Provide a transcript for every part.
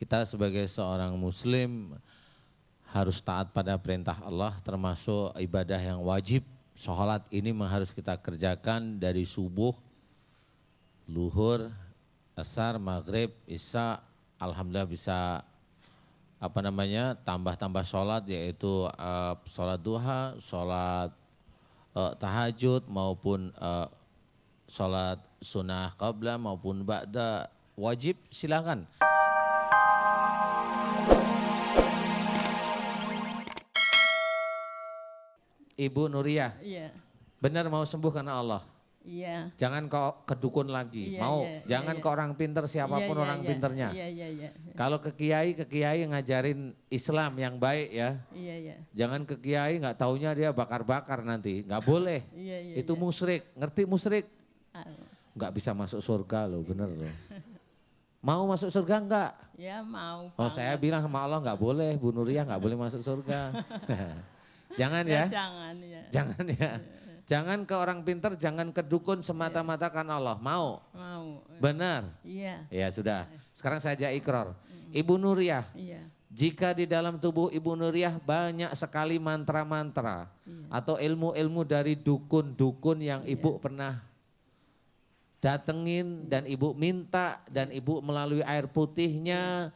kita sebagai seorang muslim harus taat pada perintah Allah, termasuk ibadah yang wajib. Sholat ini harus kita kerjakan dari subuh, luhur, asar, maghrib, isya. Alhamdulillah bisa tambah-tambah sholat, yaitu sholat duha, sholat tahajud maupun sholat sunnah qabla maupun ba'da. Wajib silakan. Ibu Nuriyah, Iya, benar mau sembuh karena Allah. iya. Jangan kau ke dukun lagi, Iya, mau. iya, Jangan iya, ke orang pinter siapapun Iya, iya, orang iya, pinternya. Iya, iya, iya. Kalau ke kiai ngajarin Islam yang baik ya. Iya, iya. Jangan ke kiai nggak taunya dia bakar-bakar nanti, nggak boleh. Iya, iya. Itu iya. musyrik, ngerti musyrik? Ah, Nggak bisa masuk surga loh, bener loh. Mau masuk surga enggak? Ya mau. Oh saya bilang sama Allah nggak boleh, Bu Nuriyah nggak boleh masuk surga. Jangan ya. Jangan ya. Jangan ya. Jangan ke orang pinter, jangan ke dukun semata-mata karena Allah. Mau? Mau. Benar? Iya. Ya sudah. Sekarang saya ajak ikrar. Ibu Nuriyah, Iya. jika di dalam tubuh Ibu Nuriyah banyak sekali mantra-mantra atau ilmu-ilmu dari dukun-dukun yang Ibu pernah datengin dan Ibu minta dan Ibu melalui air putihnya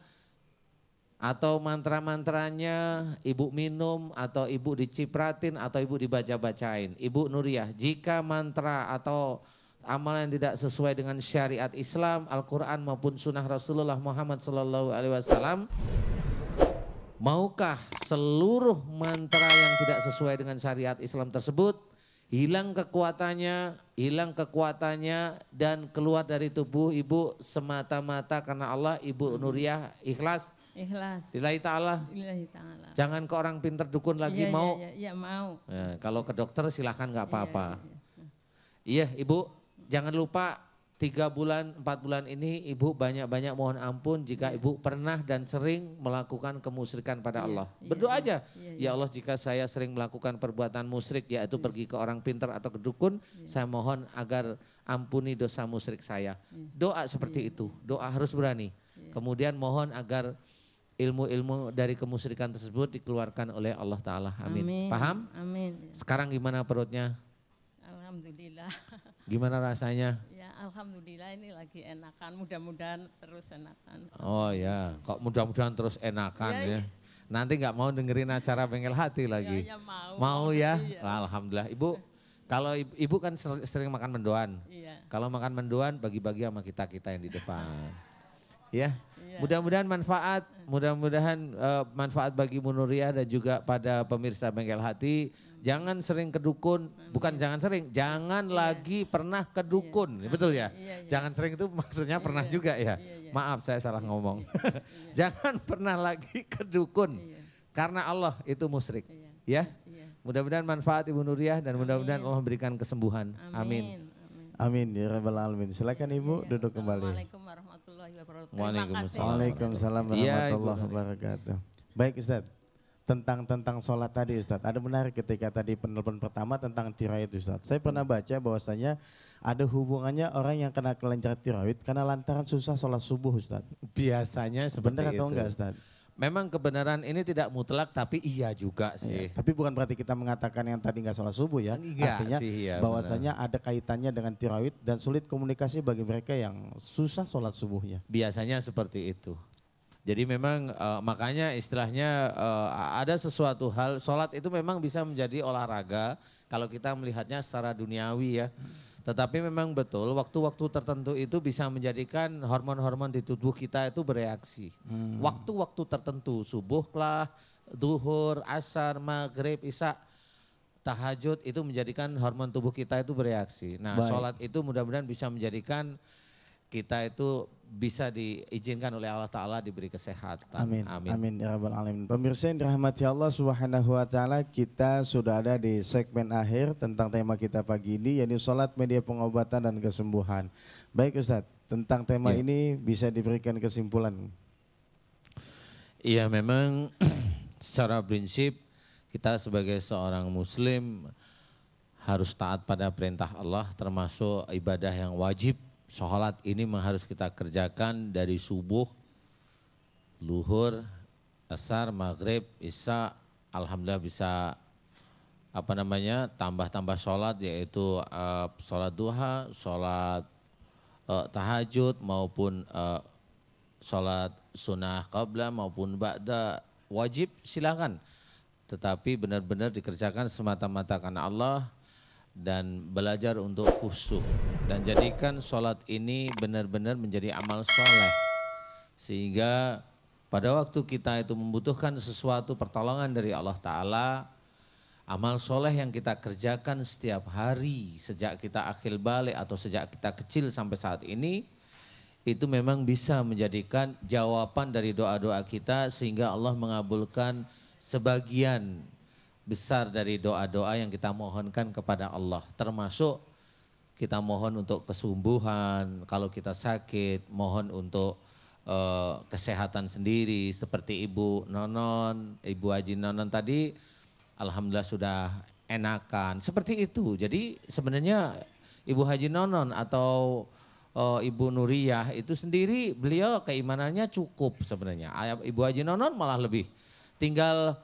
atau mantra-mantranya Ibu minum atau Ibu dicipratin atau Ibu dibaca-bacain. Ibu Nuriyah, jika mantra atau amalan yang tidak sesuai dengan syariat Islam, Al-Quran maupun sunnah Rasulullah Muhammad SAW, maukah seluruh mantra yang tidak sesuai dengan syariat Islam tersebut hilang kekuatannya dan keluar dari tubuh Ibu semata-mata karena Allah? Ibu Nuriyah ikhlas? Ikhlas. Lillahi ta'ala. Lillahi ta'ala. Jangan ke orang pinter dukun lagi, Iya, mau? Iya, mau. Ya, kalau ke dokter silahkan nggak apa-apa. Iya, Iya Ibu, jangan lupa 3 bulan, 4 bulan ini Ibu banyak-banyak mohon ampun jika Ibu pernah dan sering melakukan kemusyrikan pada Allah. Berdoa aja, ya Allah jika saya sering melakukan perbuatan musyrik, yaitu pergi ke orang pinter atau ke dukun, saya mohon agar ampuni dosa musyrik saya. Doa seperti itu, doa harus berani. Kemudian mohon agar ilmu-ilmu dari kemusyrikan tersebut dikeluarkan oleh Allah Ta'ala. Amin. Paham? Amin. Sekarang gimana perutnya? Alhamdulillah. Gimana rasanya? Ya alhamdulillah ini lagi enakan, mudah-mudahan terus enakan. Oh ya, kok mudah-mudahan terus enakan Ya, ya. Nanti nggak mau dengerin acara Bengkel Hati lagi. Ya, Mau ya? Iya. Alhamdulillah. Ibu, kalau ibu kan sering makan mendoan. Iya. Kalau makan mendoan bagi-bagi sama kita-kita yang di depan. Ya. Iya. Mudah-mudahan manfaat bagi Bu Nuriyah dan juga pada pemirsa Bengkel Hati. Jangan sering ke dukun, bukan jangan lagi pernah ke dukun, betul ya? Iya. Jangan sering itu maksudnya pernah juga ya. Iya. Maaf saya salah ngomong. Jangan pernah lagi ke dukun karena Allah itu musyrik. Ya. Iya. Mudah-mudahan manfaat Ibu Nuriyah dan mudah-mudahan Allah berikan kesembuhan. Amin. Amin ya rabbal alamin. Silakan Ibu duduk kembali. Assalamualaikum warahmatullahi wabarakatuh. Waalaikumsalam. Waalaikumsalam Iya, warahmatullahi Ibu. wabarakatuh. Baik Ustaz, tentang sholat tadi Ustaz, ada menarik ketika tadi penelpon pertama tentang tiroid Ustaz. Saya pernah baca bahwasanya ada hubungannya orang yang kena kelenjar tiroid karena lantaran susah sholat subuh Ustaz. Biasanya seperti Benar itu. atau enggak Ustaz? Memang kebenaran ini tidak mutlak tapi iya juga sih. Tapi bukan berarti kita mengatakan yang tadi enggak sholat subuh ya. Enggak Artinya sih, iya, bahwasanya ada kaitannya dengan tiroid dan sulit komunikasi bagi mereka yang susah sholat subuhnya. Biasanya seperti itu. Jadi memang makanya istilahnya ada sesuatu hal, sholat itu memang bisa menjadi olahraga kalau kita melihatnya secara duniawi ya. Tetapi memang betul waktu-waktu tertentu itu bisa menjadikan hormon-hormon di tubuh kita itu bereaksi. Waktu-waktu tertentu, subuh lah, duhur, asar, maghrib, isya, tahajud itu menjadikan hormon tubuh kita itu bereaksi. Nah, sholat itu mudah-mudahan bisa menjadikan kita itu bisa diizinkan oleh Allah Ta'ala diberi kesehatan. Amin. Amin ya rabbal alamin. Pemirsa yang dirahmati Allah Subhanahu wa taala, kita sudah ada di segmen akhir tentang tema kita pagi ini, yaitu salat media pengobatan dan kesembuhan. Baik Ustaz, tentang tema ini bisa diberikan kesimpulan. Iya, memang secara prinsip kita sebagai seorang muslim harus taat pada perintah Allah, termasuk ibadah yang wajib. Sholat ini harus kita kerjakan dari subuh, luhur, asar, maghrib, isya, alhamdulillah bisa tambah-tambah sholat, yaitu sholat duha, sholat tahajud maupun sholat sunnah qabla maupun ba'da, wajib silakan. Tetapi benar-benar dikerjakan semata-mata karena Allah dan belajar untuk khusyuk. Dan jadikan sholat ini benar-benar menjadi amal soleh. Sehingga pada waktu kita itu membutuhkan sesuatu pertolongan dari Allah Ta'ala, amal soleh yang kita kerjakan setiap hari sejak kita akhir balik atau sejak kita kecil sampai saat ini, itu memang bisa menjadikan jawaban dari doa-doa kita sehingga Allah mengabulkan sebagian besar dari doa-doa yang kita mohonkan kepada Allah. Termasuk kita mohon untuk kesembuhan, kalau kita sakit, mohon untuk kesehatan sendiri seperti Ibu Haji Nonon tadi, alhamdulillah sudah enakan, seperti itu. Jadi sebenarnya Ibu Haji Nonon atau Ibu Nuriyah itu sendiri, beliau keimanannya cukup sebenarnya. Ibu Haji Nonon malah lebih, tinggal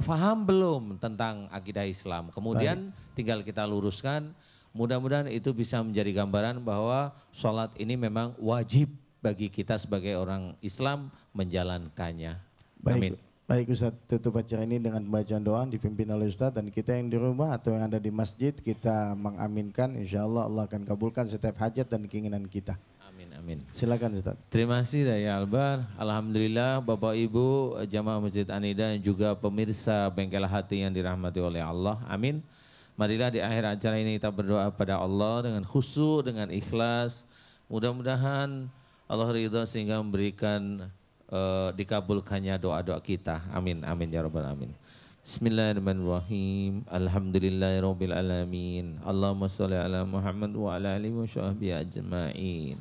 faham belum tentang akidah Islam. Kemudian tinggal kita luruskan, mudah-mudahan itu bisa menjadi gambaran bahwa sholat ini memang wajib bagi kita sebagai orang Islam menjalankannya. Amin. Baik Ustadz, tutup acara ini dengan pembacaan doa dipimpin oleh Ustadz, dan kita yang di rumah atau yang ada di masjid kita mengaminkan, insya Allah Allah akan kabulkan setiap hajat dan keinginan kita. Amin, amin. Silakan Ustadz. Terima kasih Daya Albar. Alhamdulillah Bapak Ibu jamaah Masjid An-Nida dan juga pemirsa Bengkel Hati yang dirahmati oleh Allah. Amin. Marilah di akhir acara ini kita berdoa pada Allah dengan khusyuk, dengan ikhlas. Mudah-mudahan Allah ridha sehingga memberikan dikabulkannya doa-doa kita. Amin, amin ya rabbal alamin. Bismillahirrahmanirrahim. Alhamdulillahirabbil alamin. Allahumma shalli ala Muhammad wa ala alihi wa sahbihi ajmain.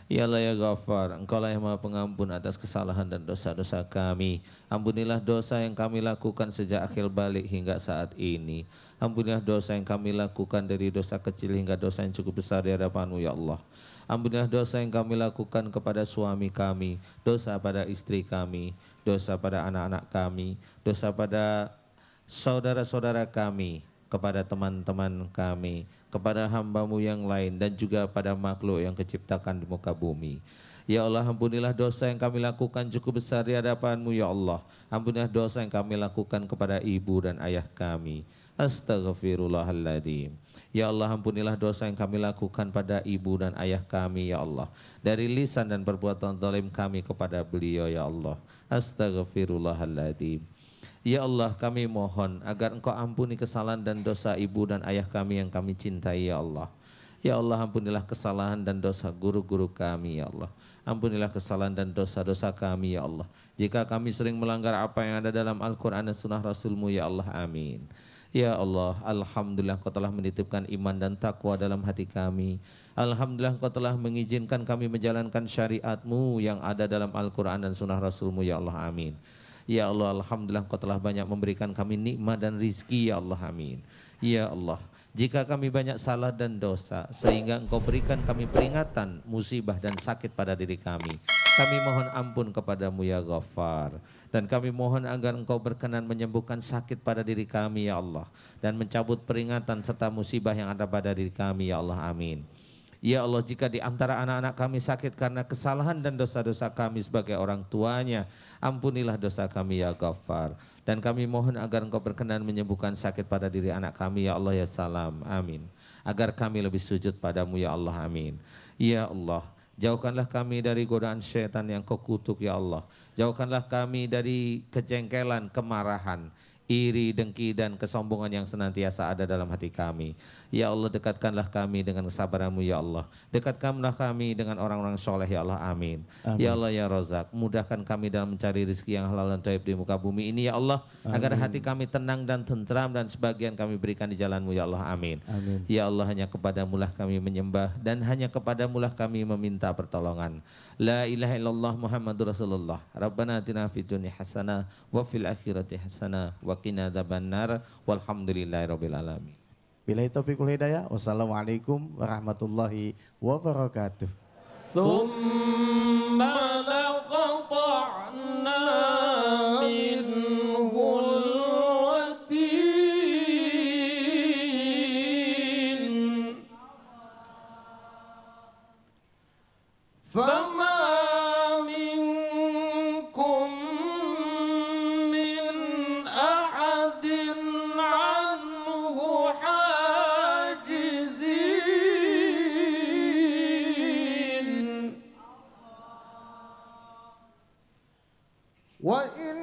Ya Allah ya Ghafar, Engkaulah yang Maha Pengampun atas kesalahan dan dosa-dosa kami. Ampunilah dosa yang kami lakukan sejak akhir balik hingga saat ini. Ampunilah dosa yang kami lakukan dari dosa kecil hingga dosa yang cukup besar di hadapan-Mu ya Allah. Ampunilah dosa yang kami lakukan kepada suami kami, dosa pada istri kami, dosa pada anak-anak kami, dosa pada saudara-saudara kami, kepada teman-teman kami, kepada hamba-Mu yang lain, dan juga pada makhluk yang keciptakan di muka bumi. Ya Allah, ampunilah dosa yang kami lakukan cukup besar di hadapan-Mu ya Allah. Ampunilah dosa yang kami lakukan kepada ibu dan ayah kami. Astaghfirullahaladzim. Ya Allah, ampunilah dosa yang kami lakukan pada ibu dan ayah kami ya Allah, dari lisan dan perbuatan zalim kami kepada beliau ya Allah. Astaghfirullahaladzim. Ya Allah, kami mohon agar Engkau ampuni kesalahan dan dosa ibu dan ayah kami yang kami cintai ya Allah. Ya Allah, ampunilah kesalahan dan dosa guru-guru kami ya Allah. Ampunilah kesalahan dan dosa-dosa kami ya Allah. Jika kami sering melanggar apa yang ada dalam Al-Quran dan Sunnah Rasul-Mu ya Allah, amin. Ya Allah, alhamdulillah Engkau telah menitipkan iman dan takwa dalam hati kami. Alhamdulillah Engkau telah mengizinkan kami menjalankan syariat-Mu yang ada dalam Al-Quran dan Sunnah Rasul-Mu ya Allah, amin. Ya Allah, alhamdulillah Engkau telah banyak memberikan kami nikmat dan rizki ya Allah, amin. Ya Allah, jika kami banyak salah dan dosa sehingga Engkau berikan kami peringatan, musibah dan sakit pada diri kami, kami mohon ampun kepadamu ya Ghaffar. Dan kami mohon agar Engkau berkenan menyembuhkan sakit pada diri kami ya Allah, dan mencabut peringatan serta musibah yang ada pada diri kami ya Allah, amin. Ya Allah, jika di antara anak-anak kami sakit karena kesalahan dan dosa-dosa kami sebagai orang tuanya, ampunilah dosa kami ya Ghaffar. Dan kami mohon agar Engkau berkenan menyembuhkan sakit pada diri anak kami ya Allah ya Salam, amin. Agar kami lebih sujud padamu ya Allah, amin. Ya Allah, jauhkanlah kami dari godaan syaitan yang Kau kutuk ya Allah. Jauhkanlah kami dari kejengkelan, kemarahan, iri, dengki, dan kesombongan yang senantiasa ada dalam hati kami. Ya Allah, dekatkanlah kami dengan kesabaran-Mu ya Allah. Dekatkanlah kami dengan orang-orang soleh ya Allah, amin. Ya Allah ya Razak, mudahkan kami dalam mencari rezeki yang halal dan thayyib di muka bumi ini ya Allah, agar hati kami tenang dan tentram, dan sebagian kami berikan di jalan-Mu ya Allah, amin. Ya Allah, hanya kepadamu lah kami menyembah, dan hanya kepadamu lah kami meminta pertolongan. La ilaha illallah Muhammadur Rasulullah. Rabbana atina fid dunya hasanah wa fil akhirati hasanah wa qina adzabannar. Walhamdulillahirabbil alamin. Billahi taufiq wal hidayah. Wassalamualaikum warahmatullahi wabarakatuh. Tsumma laqata'na فما منكم من أحد عنه حاجزين وإن